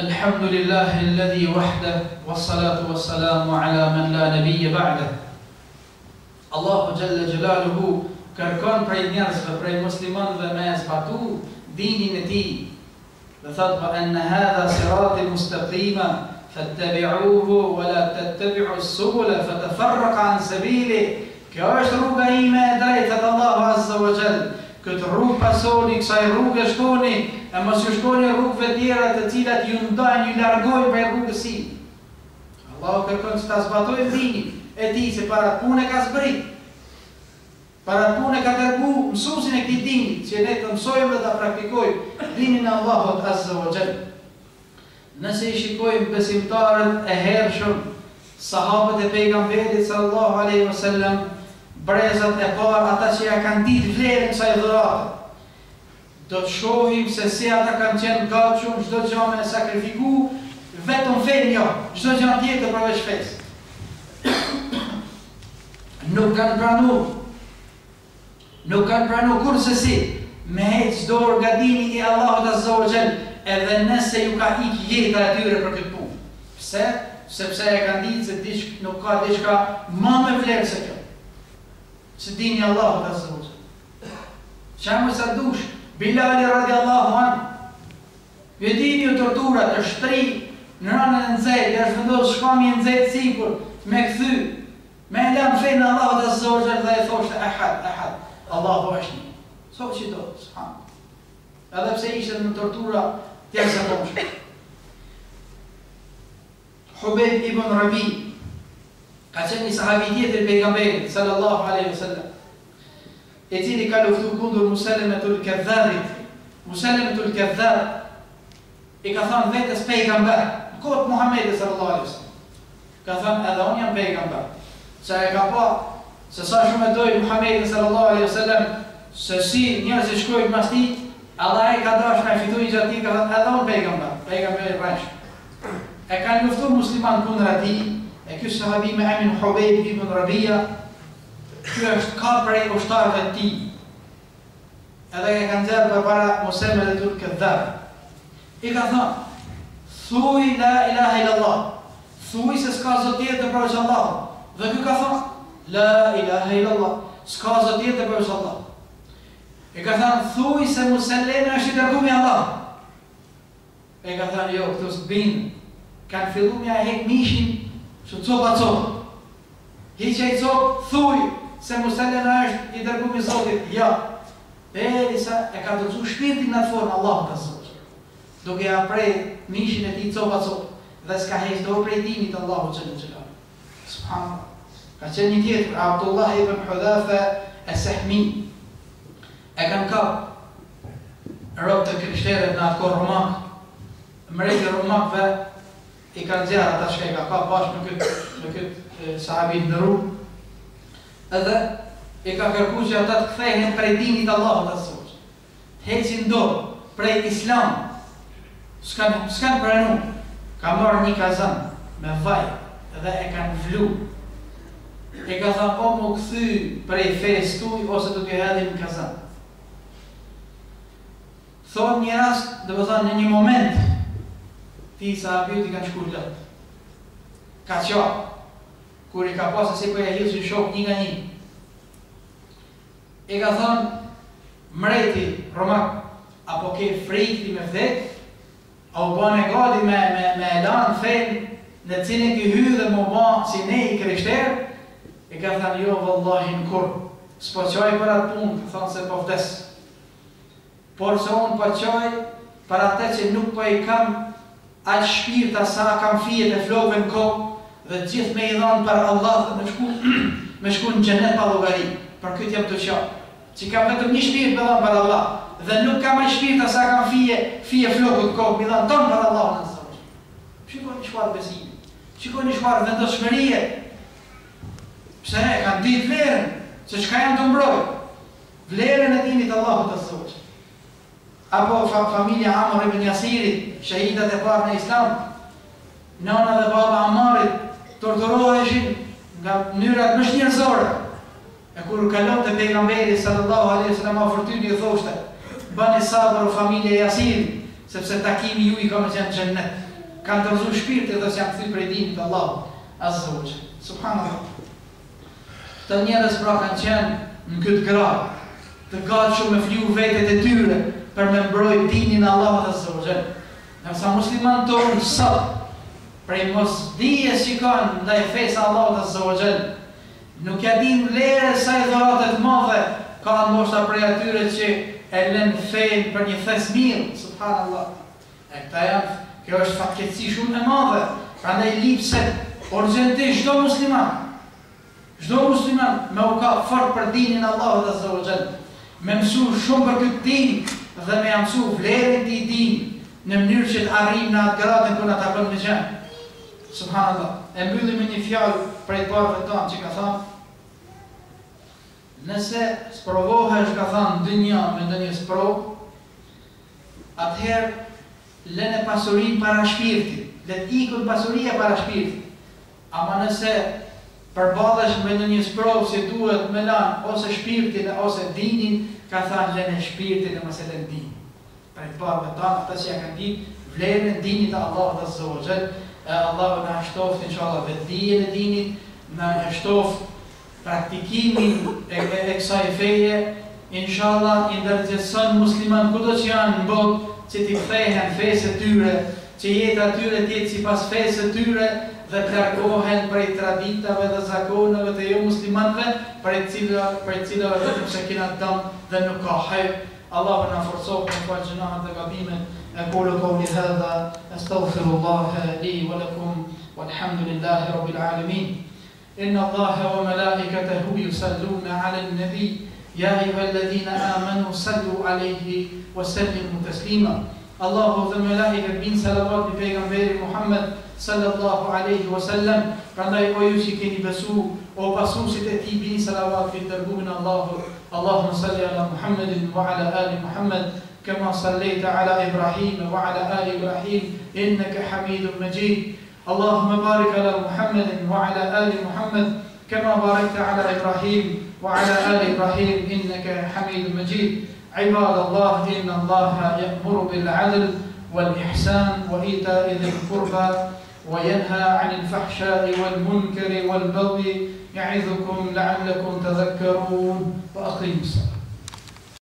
الحمد لله الذي وحده والصلاة والسلام على من لا نبي بعده. Allahu Jalla Jalaluhu kërkon prej njerëzve, prej muslimanëve me zbatu dinin e tij. Dhe thot wa anna hadha sirati mustaqima fattabi'uhu wa la tattabi'u as-subula fatafarraqa an sabili. Kjo është rruga ime e drejtë te Allahu Azza wa Jall. Këtë rrugë pasoni, kësaj rrugë shkoni, e mos ju shkoni rrugëve tjera të cilat ju ndajnë, ju largojnë prej rrugës së tij. Allahu kërkon që ta zbatojmë dinin e tij se para punë ka zbrit. Para punë ka dërgu mësuesin e këtij dini, që ne të mësojmë dhe ta praktikojmë dinin e Allahut Azza wa Jall. Nëse I shikojmë besimtarët e hershëm, sahabët e pejgamberit sallallahu alaihi wasallam, brezat e parë, ata që ja kanë ditë vlerën kësaj dhurate, do të shohim se si ata kanë qenë gatshëm çdo gjë me sakrifiku, vetëm fenë jo, çdo gjë tjetër përveç fesë. Nuk kanë pranuar kurse si me heq dorë nga dini I Allahut Azza wa Jall, edhe nëse ju ka ikë jeta e tyre për këtë punë. Pse? Sepse e kanë ditë se nuk ka diçka më me vlerë se kjo. Se dini Allahut Azza wa Jall. Qamë sa dush, Bilali radiallahu anhu, ju dini ju torturat, është shtri në ranën e nxehtë, është vendosur shkami e nxehtë sipër, me kthy, me lan fenë Allahut Azza wa Jall dhe e thoshte ahad, Allahu është një. So që do, subhanallah. Edhe pse ishte në tortura të jashtëzakonshme. Hubejb ibn Rabi ka qenë një sahabi tjetër pejgamberit sallallahu alaihi wasallam, e cili ka luftu kundër Musallimatul Kadhabit. Musallimatul Kadhab I ka thënë vetes pejgamber, në kohën e Muhamedit sallallahu alaihi wasallam. Ka thënë edhe unë jam pejgamber. Sa e ka pa se sa shumë e doi Muhamedit sallallahu alaihi wasallam, se si njerëzit shkojnë pas tij, Allah e ka dashur na fitoi gjatë, ka thënë edhe unë pejgamber I rreth. E kanë luftuar musliman kundër atij, e ky sahabi me emrin Hubejb ibn Rabia, ky është ka prej ushtarëve të tij. Edhe e kanë nxjerrë përpara Musallimatul Kadhab. I ka thënë, thuj la ilaha illallah, thuj se s'ka zot tjetër përveç Allahut. Dhe ky ka thënë, la ilaha illallah, s'ka zot tjetër përveç Allahut. E ka thënë, thuj se Musallimi është I dërguari I Allahut. E ka thënë, jo, këto s'bin. Kanë fillu me a hek mishin, që copa. Hiqe I copë, thuj se Musallimi është I dërguari I Zotit. Ja, derisa e ka dorëzuar shpirtin në formë Allahut Azza wa Jall, duke ja prej mishin e tij copa, dhe s'ka heq dorë prej dinit Allahut Jalla Jalaluhu. Subhanallah. Ka qenë një tjetër, Abdullah ibn Hudhafa as-Sahmi. E kanë kap rob të krishterët në atë kohë romak. Mreti romakëve I kanë nxjerrë ata që I ka kap bashkë me këtë sahabi në rrugë. Edhe I ka kërkuar që ata të kthehen prej dinit Allahut Azza wa Jall. Heqin dorë prej Islam. S'kan pranuar. Ka marrë një kazan me vaj dhe e kanë vlu. E ka thënë, o mu kthy prej fesë tuaj ose do t'ju hedhim në kazan. Thonë një rast, dhe më thënë në një moment, ti sahabit I kanë shkuar lart. Ka qarë, kur I ka pasë si për e hilësin shok një nga një. E ka thënë, mreti romak, apo ke frikti me vdek, a u bane gati me lanë fenë në cilin ki hy dhe më ba si ne I krishterë. E ka thënë, jo, vallahi në kur, s'po qaj për atë punë, ka thënë se po vdes. Por se unë po qaj për atë që nuk po I kam aq shpirta sa kam fijet e flokëve në kokë, dhe gjithë me I dhanë për Allah dhe me shku në xhenet pa llogari. Për këtë jam të qartë, që kam vetëm një shpirt me dhanë për Allah, dhe nuk kam aq shpirta sa kam fije flokët në kokë, me dhanë tonë për Allah në zërë. Shikoni çfarë besimi, shikoni çfarë vendoshmërie. Pse kanë ditë vlerën, se çka janë të mbrojë, vlerën e dinit Allahut Azza wa Jall. Apo familja Amr ibn Yasirit, shahidat e parë në Islam, nana dhe baba Ammarit torturoheshin nga mënyrat më njerëzore. E kur kalonte pejgamberi sallallahu alaihi wasallam afër tyre I thoshte, bani sabër o familje Yasirit, sepse takimi ju I ka me qenë xhennet. kanë tërzu shpirtin dhe s'janë kthy prej dinit të Allahut azza wa jalla. Subhanallah. Të njerëz pra kanë qenë në këtë grad, të gatshëm me fliu vetet e tyre për me mbrojtë dinin e Allahut azza wa jalla. Nësa musliman tonë sot, prej mos dijes që kanë ndaj fesë Allahut azza wa jalla, nuk ja din vlerën sa i dhuratë të mëdha ka ndoshta prej atyre që e lënë fen për një thes mirë, subhanallah. E këta janë, kjo është fatkeqësi shumë e madhe. Prandaj lipset urgjentisht çdo musliman me u ka fort për dinin Allahut azza wa jalla, me mësu shumë për këtë din dhe me mësu vlerën e dinit në mënyrë që të arrijmë në atë gradë ku na takon me xhen. Subhanallah. E mbyllim me një fjalë prej parëve tonë që ka thënë: nëse sprovohesh, ka thënë, dynja me ndonjë sprovë, atëherë lënë pasurinë para shpirtit, le të ikën pasuria para shpirtit. Ama nëse përballesh me ndonjë sprovë që duhet me lanë ose shpirtin ose dinin, ka thënë lënë shpirtin e mos e lënë dinin. Prej parëve tonë, ata që ja kanë ditë vlerën e dinit të Allahut azza wa jalla, Allahu na shtoft inshallah vetdijen e dinit, na shtoft praktikimin e kësaj feje, inshallah i ndërgjegjëson musliman kudo që janë në botë, që t'i kthehen fesë të tyre, që jeta e tyre të jetë sipas fesë të tyre dhe largohen prej traditave dhe zakoneve të jo muslimanëve, prej cilave vetëm se kena dëm dhe nuk ka hajër. Allahu na forcoft me fal gjunahet dhe gabimet. أقول قولي هذا أستغفر الله لي ولكم والحمد لله رب العالمين. إن الله وملائكته يصلون على النبي يا أيها الذين آمنوا صلوا عليه وسلموا تسليما. الله وملائكته bin salavat bi pejgamberit Muhammed sallallahu alaihi wasallam. Prandaj o ju që keni besu, o pasuesit e tij, bini salavat bi dërgumin e Allahut. Allahumma salli ala Muhammedin wa ala ali Muhammed كما صليت على إبراهيم وعلى آل إبراهيم إنك حميد مجيد. اللهم بارك على محمد وعلى آل محمد كما باركت على إبراهيم وعلى آل إبراهيم إنك حميد مجيد. عباد الله إن الله يأمر بالعدل والإحسان وإيتاء ذي القربى وينهى عن الفحشاء والمنكر والبغي يعظكم لعلكم تذكرون وأقيموا الصلاة.